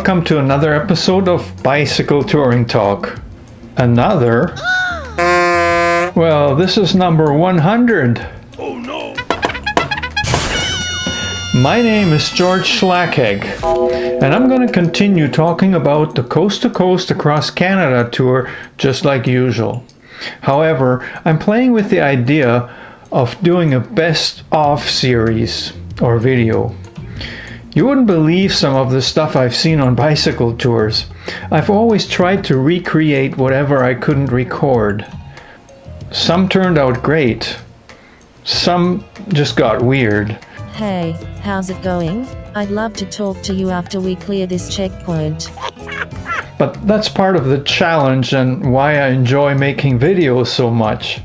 Welcome to another episode of Bicycle Touring Talk. Another? Well, this is number 100. Oh no! My name is George Schlackegg, and I'm going to continue talking about the Coast to Coast Across Canada tour just like usual. However, I'm playing with the idea of doing a best of series or video. You wouldn't believe some of the stuff I've seen on bicycle tours. I've always tried to recreate whatever I couldn't record. Some turned out great. Some just got weird. Hey, how's it going? I'd love to talk to you after we clear this checkpoint. But that's part of the challenge and why I enjoy making videos so much.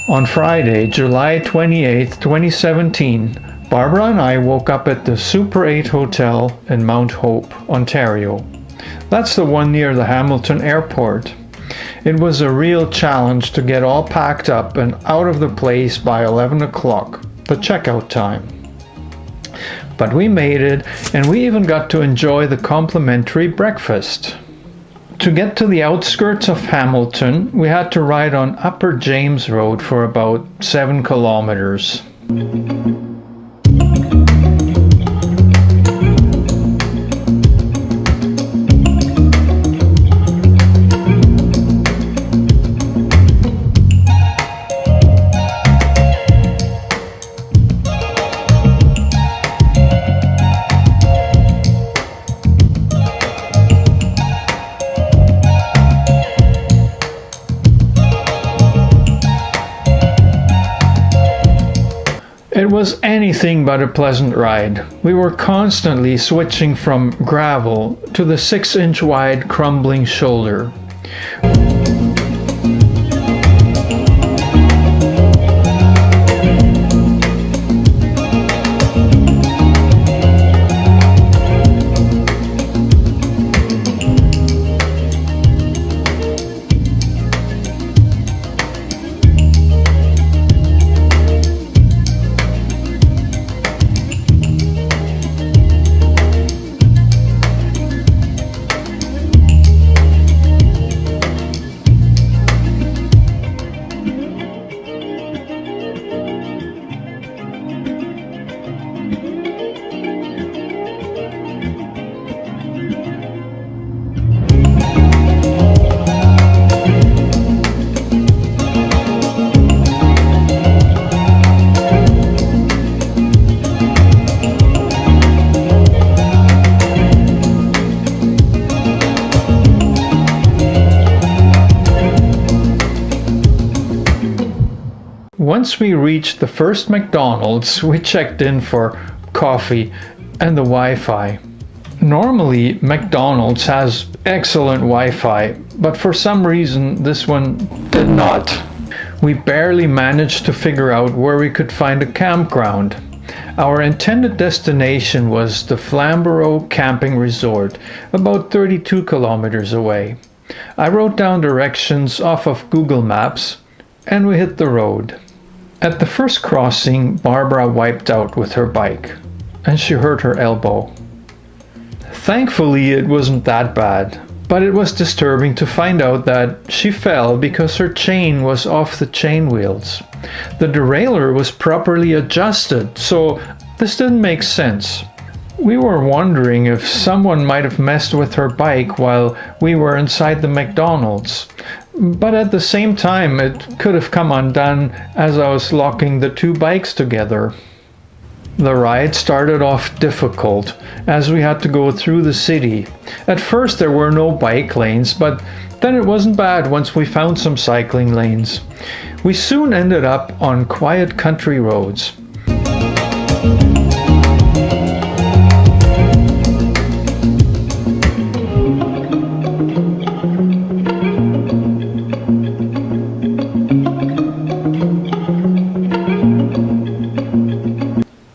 On Friday, July 28th, 2017, Barbara and I woke up at the Super 8 Hotel in Mount Hope, Ontario. That's the one near the Hamilton Airport. It was a real challenge to get all packed up and out of the place by 11 o'clock, the checkout time. But we made it, and we even got to enjoy the complimentary breakfast. To get to the outskirts of Hamilton, we had to ride on Upper James Road for about 7 kilometers. It was anything but a pleasant ride. We were constantly switching from gravel to the 6-inch wide crumbling shoulder. Once we reached the first McDonald's, we checked in for coffee and the Wi-Fi. Normally, McDonald's has excellent Wi-Fi, but for some reason this one did not. We barely managed to figure out where we could find a campground. Our intended destination was the Flamborough Camping Resort, about 32 kilometers away. I wrote down directions off of Google Maps, and we hit the road. At the first crossing, Barbara wiped out with her bike, and she hurt her elbow. Thankfully, it wasn't that bad, but it was disturbing to find out that she fell because her chain was off the chain wheels. The derailleur was properly adjusted, so this didn't make sense. We were wondering if someone might have messed with her bike while we were inside the McDonald's. But at the same time, it could have come undone as I was locking the two bikes together. The ride started off difficult as we had to go through the city. At first there were no bike lanes, but then it wasn't bad once we found some cycling lanes. We soon ended up on quiet country roads.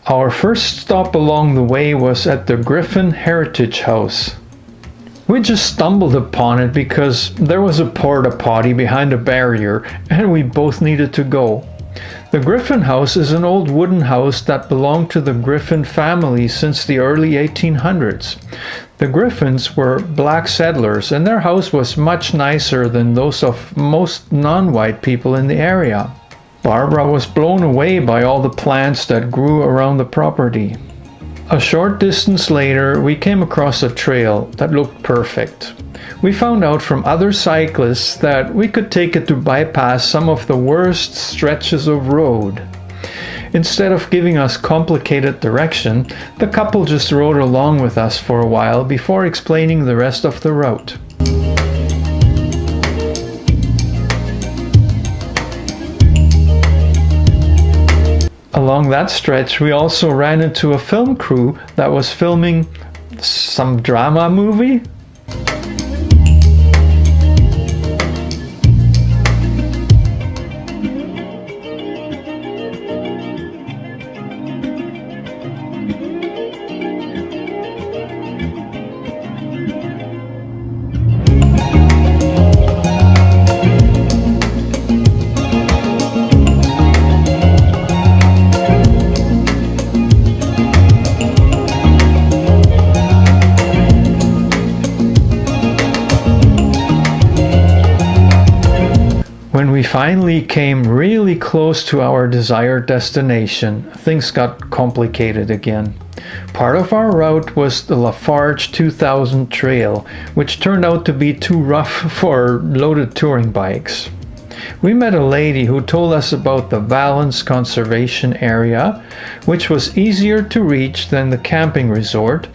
Our first stop along the way was at the Griffin Heritage House. We just stumbled upon it because there was a porta potty behind a barrier and we both needed to go. The Griffin House is an old wooden house that belonged to the Griffin family since the early 1800s. The Griffins were black settlers, and their house was much nicer than those of most non-white people in the area. Barbara was blown away by all the plants that grew around the property. A short distance later, we came across a trail that looked perfect. We found out from other cyclists that we could take it to bypass some of the worst stretches of road. Instead of giving us complicated direction, the couple just rode along with us for a while before explaining the rest of the route. Along that stretch, we also ran into a film crew that was filming some drama movie. When we finally came really close to our desired destination, things got complicated again. Part of our route was the Lafarge 2000 trail, which turned out to be too rough for loaded touring bikes. We met a lady who told us about the Valens Conservation Area, which was easier to reach than the camping resort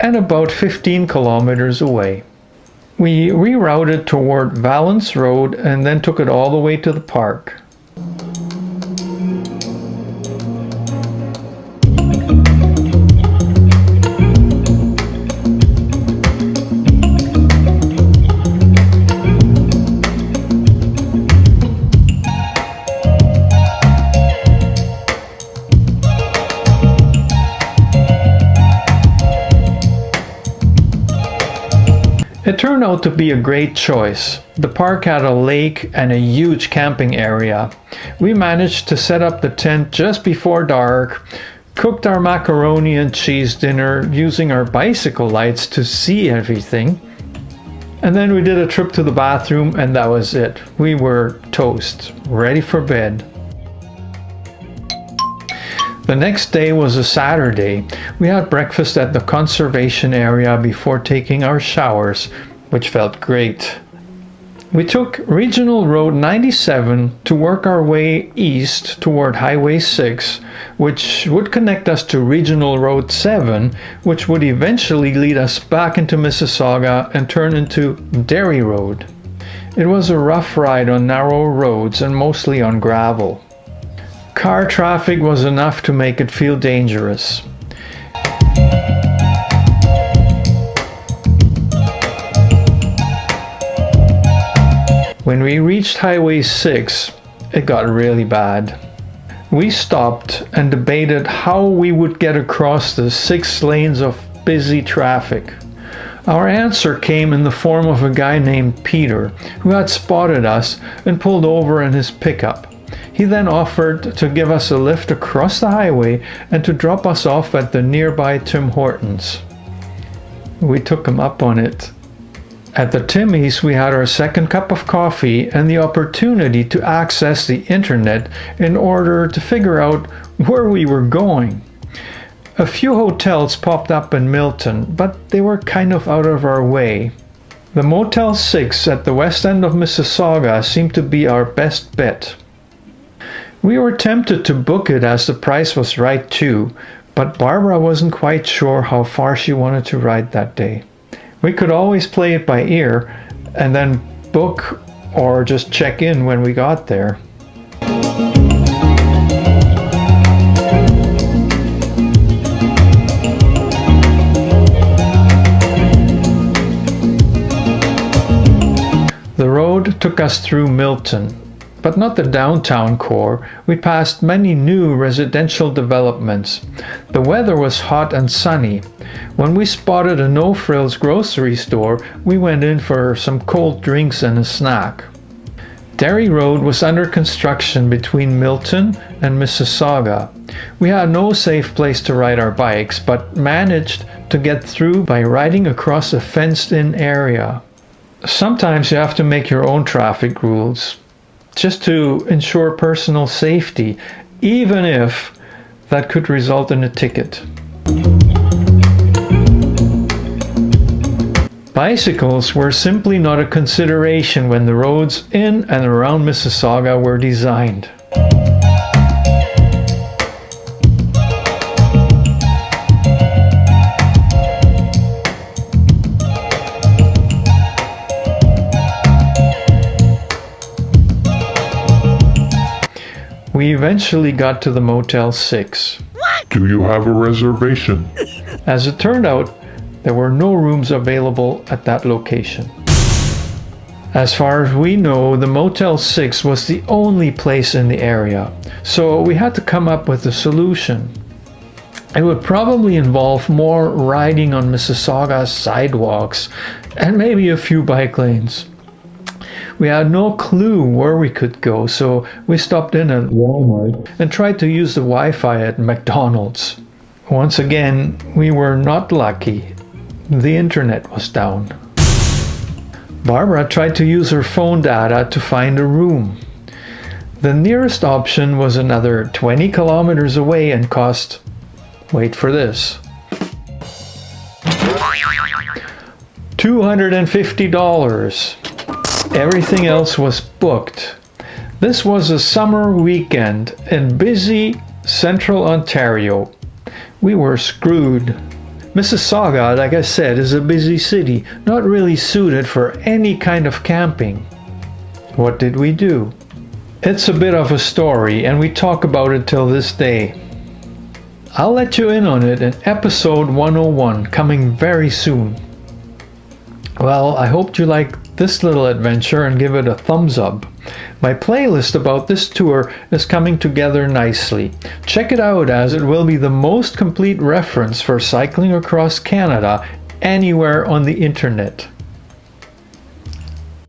and about 15 kilometers away. We rerouted toward Valens Road and then took it all the way to the park. It turned out to be a great choice. The park had a lake and a huge camping area. We managed to set up the tent just before dark, cooked our macaroni and cheese dinner using our bicycle lights to see everything, and then we did a trip to the bathroom and that was it. We were toast, ready for bed. The next day was a Saturday. We had breakfast at the conservation area before taking our showers, which felt great. We took Regional Road 97 to work our way east toward Highway 6, which would connect us to Regional Road 7, which would eventually lead us back into Mississauga and turn into Derry Road. It was a rough ride on narrow roads and mostly on gravel. Car traffic was enough to make it feel dangerous. When we reached Highway 6, it got really bad. We stopped and debated how we would get across the 6 lanes of busy traffic. Our answer came in the form of a guy named Peter, who had spotted us and pulled over in his pickup. He then offered to give us a lift across the highway and to drop us off at the nearby Tim Hortons. We took him up on it. At the Timmy's, we had our second cup of coffee and the opportunity to access the internet in order to figure out where we were going. A few hotels popped up in Milton, but they were kind of out of our way. The Motel 6 at the west end of Mississauga seemed to be our best bet. We were tempted to book it as the price was right too, but Barbara wasn't quite sure how far she wanted to ride that day. We could always play it by ear and then book or just check in when we got there. The road took us through Milton, but not the downtown core. We passed many new residential developments. The weather was hot and sunny. When we spotted a no-frills grocery store, we went in for some cold drinks and a snack. Derry Road was under construction between Milton and Mississauga. We had no safe place to ride our bikes, but managed to get through by riding across a fenced-in area. Sometimes you have to make your own traffic rules just to ensure personal safety, even if that could result in a ticket. Bicycles were simply not a consideration when the roads in and around Mississauga were designed. We eventually got to the Motel 6. Do you have a reservation? As it turned out, there were no rooms available at that location. As far as we know, the Motel 6 was the only place in the area, so we had to come up with a solution. It would probably involve more riding on Mississauga's sidewalks and maybe a few bike lanes. We had no clue where we could go, so we stopped in at Walmart and tried to use the Wi-Fi at McDonald's. Once again, we were not lucky. The internet was down. Barbara tried to use her phone data to find a room. The nearest option was another 20 kilometers away and cost, wait for this, $250. Everything else was booked. This was a summer weekend in busy central Ontario. We were screwed. Mississauga, like I said, is a busy city, not really suited for any kind of camping. What did we do? It's a bit of a story, and we talk about it till this day. I'll let you in on it in episode 101, coming very soon. Well, I hope you liked this little adventure and give it a thumbs up. My playlist about this tour is coming together nicely. Check it out, as it will be the most complete reference for cycling across Canada anywhere on the internet.